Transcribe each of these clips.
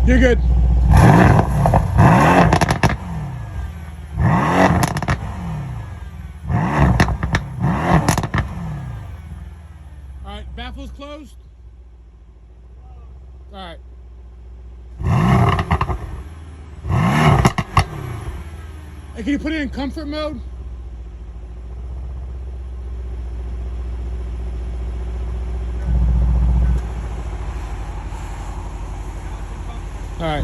You're good. Alright, baffles closed. Alright. Hey, can you put it in comfort mode? Alright.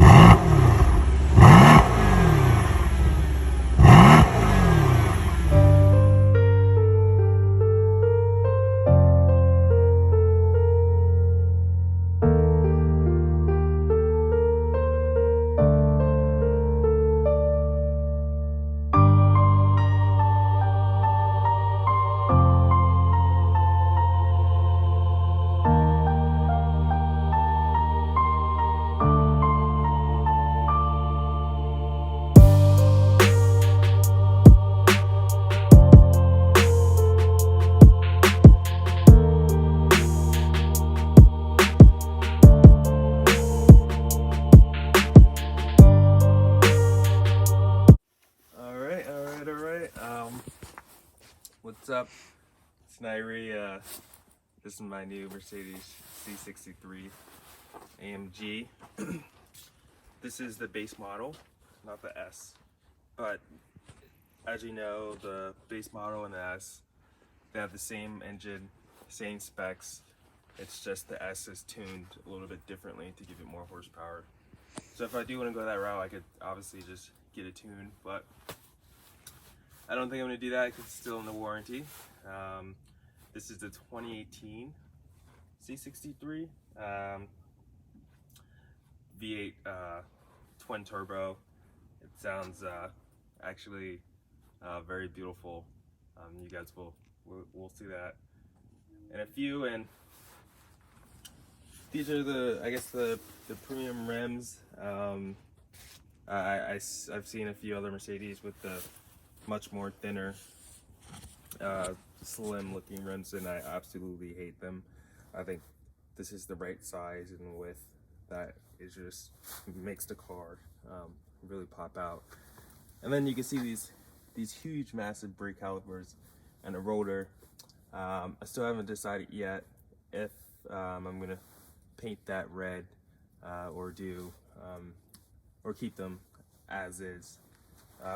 What's up? It's Nairi. This is my new Mercedes C63 AMG. This is the base model, not the S. But as you know, the base model and the S, they have the same engine, same specs. It's just the S is tuned a little bit differently to give it more horsepower. So if I do want to go that route, I could obviously just get a tune, but I don't think I'm going to do that because it's still in the warranty. This is the 2018 C63 V8 twin turbo. It sounds actually very beautiful. You guys will see that in a few. And these are the premium rims. I've seen a few other Mercedes with the much more thinner, slim looking rims, and I absolutely hate them. I think this is the right size and width that is just makes the car really pop out. And then you can see these huge massive brake calipers and a rotor. I still haven't decided yet if I'm gonna paint that red or keep them as is.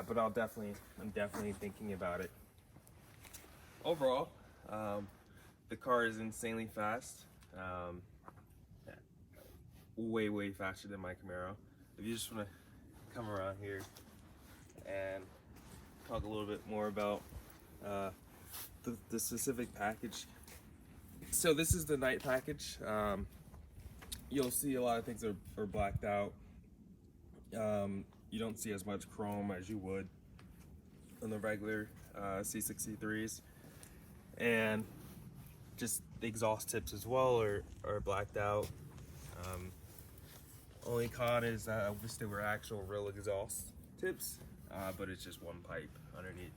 But I'm definitely thinking about it. Overall, the car is insanely fast. Way faster than my Camaro. If you just want to come around here and talk a little bit more about the specific package. So this is the night package. You'll see a lot of things are blacked out. You don't see as much chrome as you would on the regular C63s, and just the exhaust tips as well are blacked out. Only con is that I wish they were actual real exhaust tips, but it's just one pipe underneath.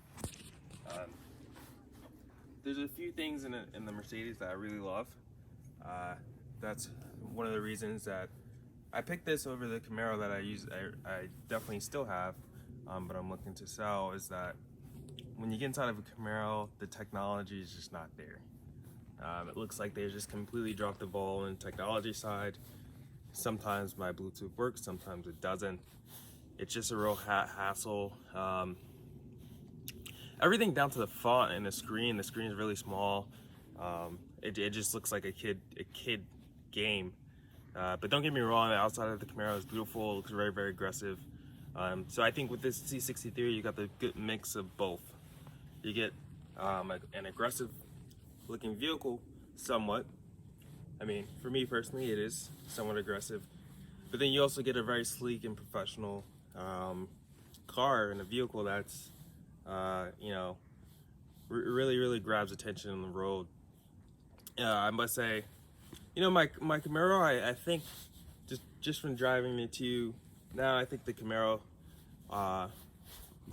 There's a few things in the Mercedes that I really love. That's one of the reasons that I picked this over the Camaro that I definitely still have, but I'm looking to sell, is that when you get inside of a Camaro, the technology is just not there. It looks like they just completely dropped the ball on the technology side. Sometimes my Bluetooth works, sometimes it doesn't. It's just a real hassle. Everything down to the font and the screen is really small. It just looks like a kid game. But don't get me wrong, the outside of the Camaro is beautiful. It looks very aggressive. So I think with this C63, you got the good mix of both. You get an aggressive looking vehicle, somewhat. I mean, for me personally, it is somewhat aggressive. But then you also get a very sleek and professional car and a vehicle that's, really grabs attention on the road. I must say, my Camaro, I think just from driving it to now, I think the Camaro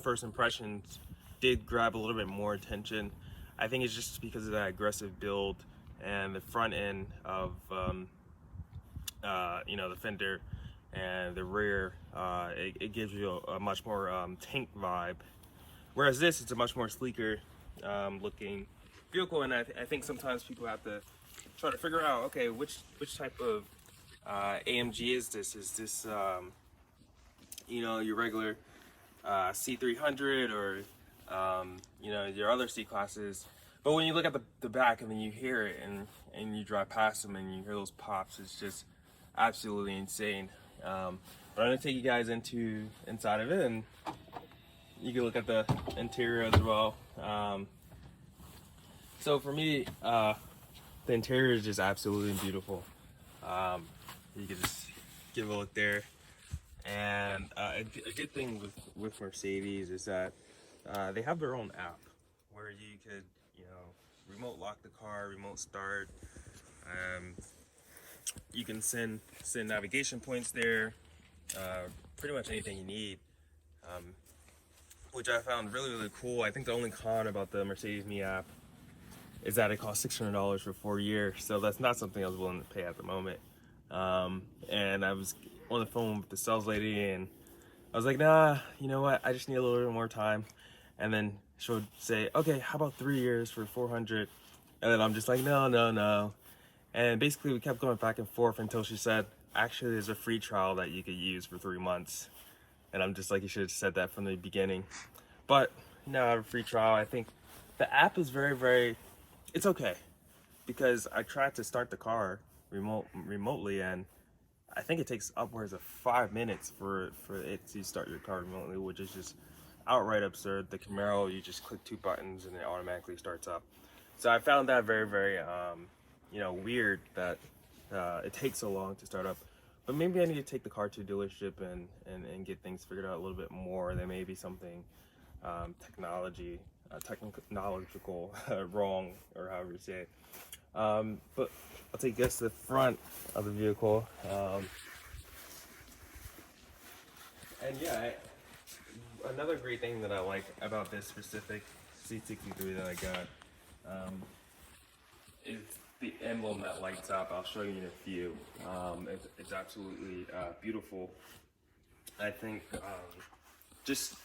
first impressions did grab a little bit more attention. I think it's just because of that aggressive build and the front end of the fender and the rear, it gives you a much more tank vibe. Whereas this, it's a much more sleeker looking vehicle, and I think sometimes people have to try to figure out, okay, which type of AMG is this? Is this you know, your regular C300 or you know, your other C classes? But when you look at the back and then you hear it and you drive past them and you hear those pops, it's just absolutely insane. But I'm gonna take you guys inside of it, and you can look at the interior as well. So for me, the interior is just absolutely beautiful. You can just give a look there. And a good thing with Mercedes is that they have their own app where you could, you know, remote lock the car, remote start. You can send navigation points there, pretty much anything you need, which I found really cool. I think the only con about the Mercedes Me app is that it costs $600 for 4 years, so that's not something I was willing to pay at the moment. And I was on the phone with the sales lady, and I was like, nah, you know what, I just need a little bit more time. And then she would say, okay, how about 3 years for 400? And then I'm just like, no. And basically we kept going back and forth until she said, actually there's a free trial that you could use for 3 months. And I'm just like, you should have said that from the beginning. But no, I have a free trial. I think the app is very, it's okay, because I tried to start the car remotely, and I think it takes upwards of 5 minutes for it to start your car remotely, which is just outright absurd. The Camaro, you just click 2 buttons and it automatically starts up. So I found that very you know, weird that it takes so long to start up. But maybe I need to take the car to a dealership and get things figured out a little bit more. There may be something technological wrong, or however you say it. But I'll take this to the front of the vehicle. And yeah, another great thing that I like about this specific C63 that I got is the emblem that lights up. I'll show you in a few. It's absolutely beautiful. I think just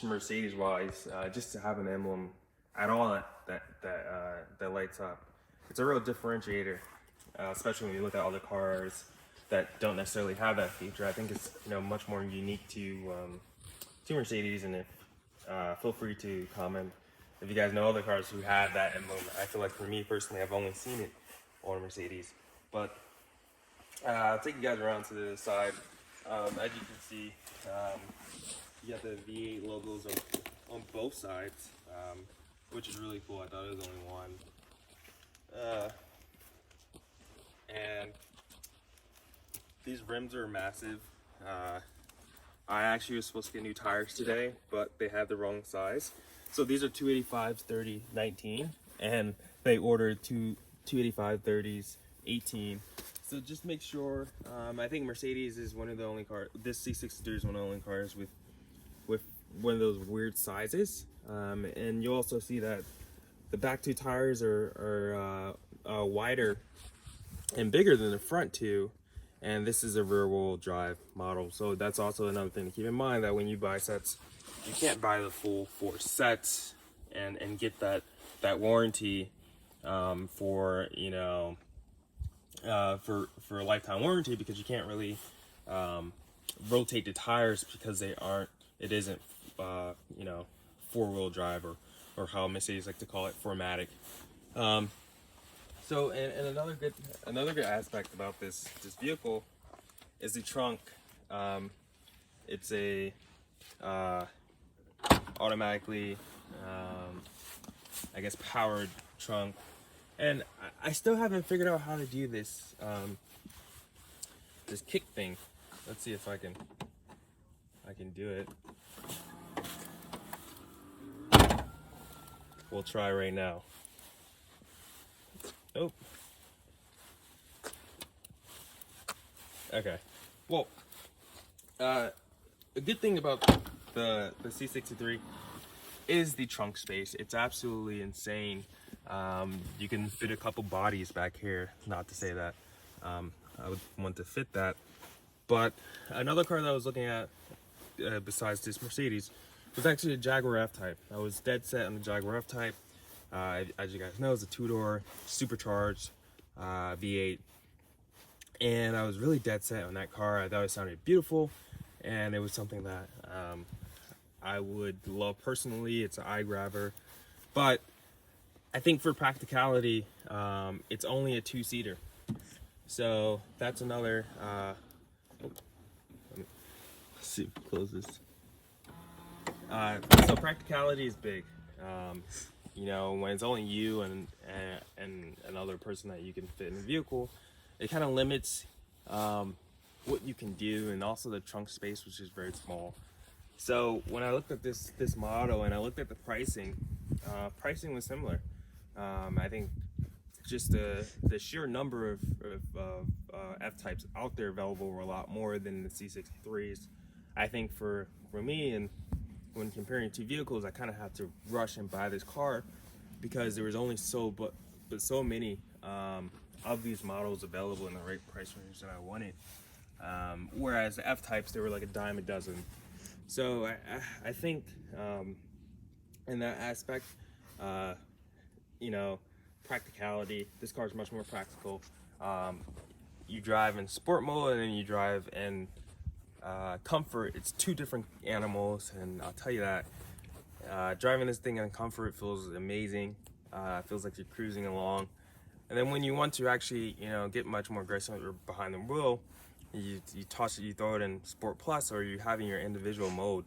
Mercedes wise, just to have an emblem at all that lights up, it's a real differentiator, especially when you look at other cars that don't necessarily have that feature. I think it's, you know, much more unique to Mercedes. And if feel free to comment if you guys know other cars who have that emblem. I feel like for me personally, I've only seen it on Mercedes. But I'll take you guys around to the side. As you can see, you got the V8 logos on both sides, which is really cool. I thought it was only one. And these rims are massive. I actually was supposed to get new tires today, but they had the wrong size. So these are 285s 30 19, and they ordered 285 30s 18. So just make sure. I think Mercedes is one of the only cars. This C63 is one of the only cars with one of those weird sizes. And you'll also see that the back 2 tires are wider and bigger than the front 2. And this is a rear-wheel drive model, so that's also another thing to keep in mind, that when you buy sets, you can't buy the full 4 sets and get that warranty for, you know, for a lifetime warranty, because you can't really rotate the tires, because it isn't you know, 4-wheel drive, or how Mercedes like to call it, 4matic. So, and another good aspect about this vehicle is the trunk. It's a automatically, I guess, powered trunk, and I still haven't figured out how to do this this kick thing. Let's see if I can do it. We'll try right now. Oh. Okay. Well, a good thing about the C63 is the trunk space. It's absolutely insane. You can fit a couple bodies back here. Not to say that I would want to fit that, But another car that I was looking at besides this Mercedes was actually a Jaguar F-Type. I was dead set on the Jaguar F-Type. As you guys know, it's a two-door supercharged V8, and I was really dead set on that car. I thought it sounded beautiful, and it was something that I would love personally. It's an eye grabber, but I think for practicality, it's only a two-seater. So that's another. Let me see, close this. So practicality is big. You know, when it's only you and another person that you can fit in the vehicle, it kind of limits what you can do, and also the trunk space, which is very small. So when I looked at this model and I looked at the pricing, pricing was similar. I think just the sheer number of F-types out there available were a lot more than the C63s. I think for me, and when comparing two vehicles, I kind of had to rush and buy this car because there was only so many of these models available in the right price range that I wanted. Whereas the F-types, they were like a dime a dozen. So I think in that aspect, you know, practicality, this car is much more practical. You drive in sport mode and then you drive in comfort. It's two different animals, and I'll tell you that driving this thing in comfort feels amazing. It feels like you're cruising along, and then when you want to actually, you know, get much more aggressive behind the wheel, you toss it, you throw it in Sport Plus, or you having your individual mode.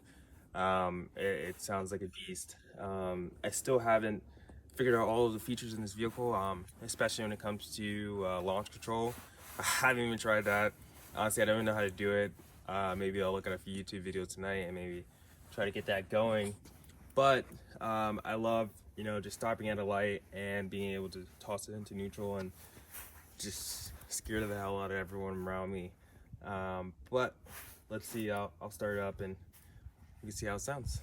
It sounds like a beast. I still haven't figured out all of the features in this vehicle, especially when it comes to launch control. I haven't even tried that. Honestly, I don't even know how to do it. Maybe I'll look at a few YouTube videos tonight and maybe try to get that going. But I love, you know, just stopping at a light and being able to toss it into neutral and just scare the hell out of everyone around me. But let's see, I'll start it up and you can see how it sounds.